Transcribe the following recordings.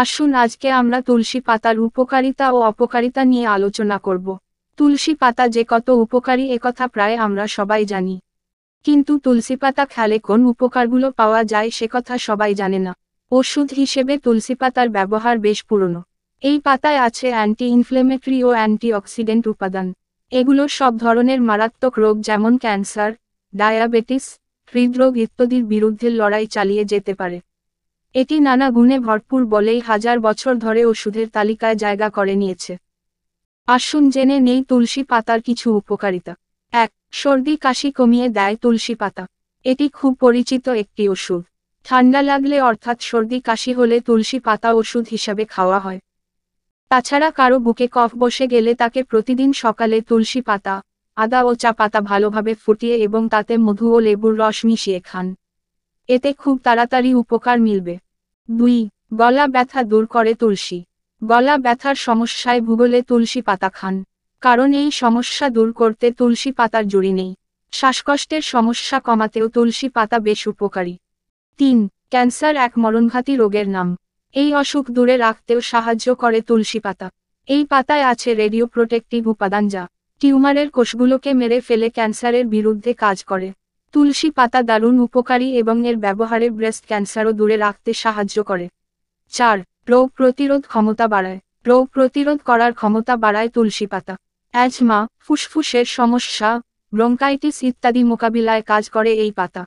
আসুন আজকে আমরা তুলসী পাতার উপকারিতা ও অপকারিতা নিয়ে আলোচনা করব। তুলসী পাতা যে কত উপকারী একথা প্রায় আমরা সবাই জানি, কিন্তু তুলসী পাতা খেলে কোন উপকারগুলো পাওয়া যায় সে কথা সবাই জানে না। ওষুধ হিসেবে তুলসী পাতার ব্যবহার বেশ পুরনো। এই পাতায় আছে অ্যান্টি ইনফ্লেমেটরি ও অ্যান্টিঅক্সিডেন্ট উপাদান। এগুলো সব ধরনের মারাত্মক রোগ যেমন ক্যান্সার, ডায়াবেটিস, হৃদরোগ ইত্যাদির বিরুদ্ধে লড়াই চালিয়ে যেতে পারে। এটি নানা গুণে ভরপুর বলেই হাজার বছর ধরে ওষুধের তালিকায় জায়গা করে নিয়েছে। আসুন জেনে নেই তুলসী পাতার কিছু উপকারিতা। ১. সর্দি কাশি কমিয়ে দেয় তুলসী পাতা। এটি খুব পরিচিত একটি ওষুধ। ঠান্ডা লাগলে অর্থাৎ সর্দি কাশি হলে তুলসী পাতা ওষুধ হিসাবে খাওয়া হয়। তাছাড়া কারো বুকে কফ বসে গেলে তাকে প্রতিদিন সকালে তুলসী পাতা, আদা ও চা পাতা ভালোভাবে ফুটিয়ে এবং তাতে মধু ও লেবুর রস মিশিয়ে খান। এতে খুব তাড়াতাড়ি উপকার মিলবে। ২. গলা ব্যথা দূর করে তুলসী। গলা ব্যথার সমস্যায় ভুগলে তুলসী পাতা খান, কারণ এই সমস্যা দূর করতে তুলসী পাতার জুড়ি নেই। শ্বাসকষ্টের সমস্যা কমাতেও তুলসী পাতা বেশ উপকারী। ৩. ক্যান্সার এক মরণঘাতী রোগের নাম। এই অসুখ দূরে রাখতেও সাহায্য করে তুলসী পাতা। এই পাতায় আছে রেডিও প্রোটেক্টিভ উপাদান যা টিউমারের কোষগুলোকে মেরে ফেলে ক্যান্সারের বিরুদ্ধে কাজ করে। তুলসী পাতা দারুণ উপকারী এবং এর ব্যবহারে ব্রেস্ট ক্যান্সারও দূরে রাখতে সাহায্য করে। ৪. রোগ প্রতিরোধ ক্ষমতা বাড়ায়। রোগ প্রতিরোধ করার ক্ষমতা বাড়ায় তুলসী পাতা। অ্যাজমা, ফুসফুসের সমস্যা, ব্রঙ্কাইটিস ইত্যাদি মোকাবিলায় কাজ করে এই পাতা।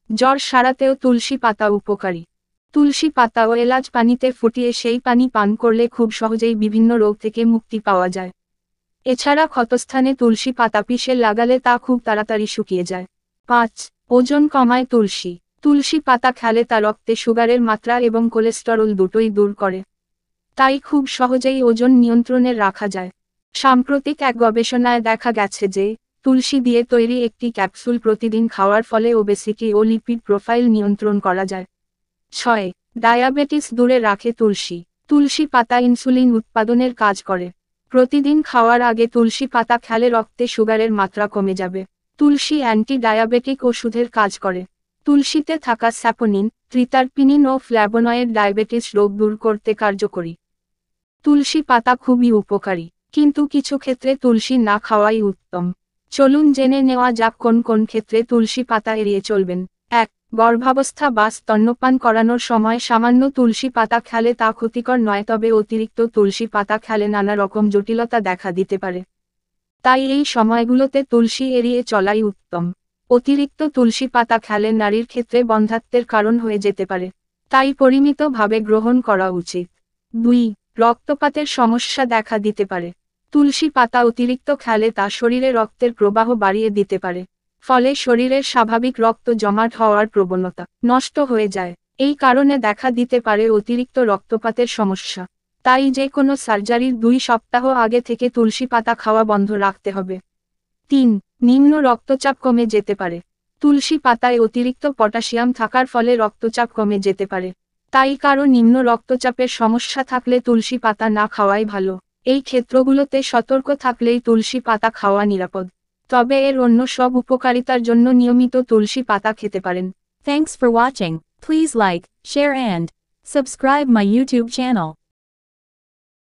জ্বর সারাতেও তুলসী পাতা উপকারী। তুলসী পাতা ও এলাচ পানিতে ফুটিয়ে সেই পানি পান করলে খুব সহজেই বিভিন্ন রোগ থেকে মুক্তি পাওয়া যায়। এছাড়া ক্ষতস্থানে তুলসী পাতা পিষে লাগালে তা খুব তাড়াতাড়ি শুকিয়ে যায়। ৫. ওজন কমায় তুলসী। তুলসী পাতা খেলে তা রক্তে সুগারের মাত্রা এবং কোলেস্টেরল দুটোই দূর করে। তাই খুব সহজেই ওজন নিয়ন্ত্রণে রাখা যায়। সাম্প্রতিক এক গবেষণায় দেখা গেছে যে তুলসী দিয়ে তৈরি একটি ক্যাপসুল প্রতিদিন খাওয়ার ফলে ওবেসিটি ও লিপিড প্রোফাইল নিয়ন্ত্রণ করা যায়। ৬. ডায়াবেটিস দূরে রাখে তুলসী। তুলসী পাতা ইনসুলিন উৎপাদনের কাজ করে। প্রতিদিন খাওয়ার আগে তুলসী পাতা খেলে রক্তে সুগারের মাত্রা কমে যাবে। তুলসী অ্যান্টি ডায়াবেটিক ওষুধের কাজ করে। তুলসীতে থাকা স্যাপোনিন, ট্রিটারপিনিন ও ফ্ল্যাভোনয়েড ডায়াবেটিস রোগ দূর করতে কার্যকরী। তুলসী পাতা খুবই উপকারী, কিন্তু কিছু ক্ষেত্রে তুলসী না খাওয়াই উত্তম। চলুন জেনে নেওয়া যাক কোন কোন ক্ষেত্রে তুলসী পাতা এড়িয়ে চলবেন। ১. গর্ভাবস্থা বা স্তন্যপান করানোর সময় সামান্য তুলসী পাতা খেলে তা ক্ষতিকর নয়, তবে অতিরিক্ত তুলসী পাতা খেলে নানা রকম জটিলতা দেখা দিতে পারে। তাই এই সময়গুলোতে তুলসী এড়িয়ে চলাই উত্তম। অতিরিক্ত তুলসী পাতা খেলে নারীর ক্ষেত্রে বন্ধ্যাত্বের কারণ হয়ে যেতে পারে, তাই পরিমিতভাবে গ্রহণ করা উচিত। ২. রক্তপাতের সমস্যা দেখা দিতে পারে। তুলসী পাতা অতিরিক্ত খেলে তা শরীরে রক্তের প্রবাহ বাড়িয়ে দিতে পারে, ফলে শরীরের স্বাভাবিক রক্ত জমাট হওয়ার প্রবণতা নষ্ট হয়ে যায়। এই কারণে দেখা দিতে পারে অতিরিক্ত রক্তপাতের সমস্যা। তাই যে কোনো সার্জারির ২ সপ্তাহ আগে থেকে তুলসী পাতা খাওয়া বন্ধ রাখতে হবে। ৩. নিম্ন রক্তচাপ কমে যেতে পারে। তুলসী পাতায় অতিরিক্ত পটাশিয়াম থাকার ফলে রক্তচাপ কমে যেতে পারে। তাই কারো নিম্ন রক্তচাপের সমস্যা থাকলে তুলসী পাতা না খাওয়াই ভালো। এই ক্ষেত্রগুলোতে সতর্ক থাকলেই তুলসী পাতা খাওয়া নিরাপদ। তবে এর অন্য সব উপকারিতার জন্য নিয়মিত তুলসী পাতা খেতে পারেন। Thanks for watching. Please like, share and subscribe my YouTube channel.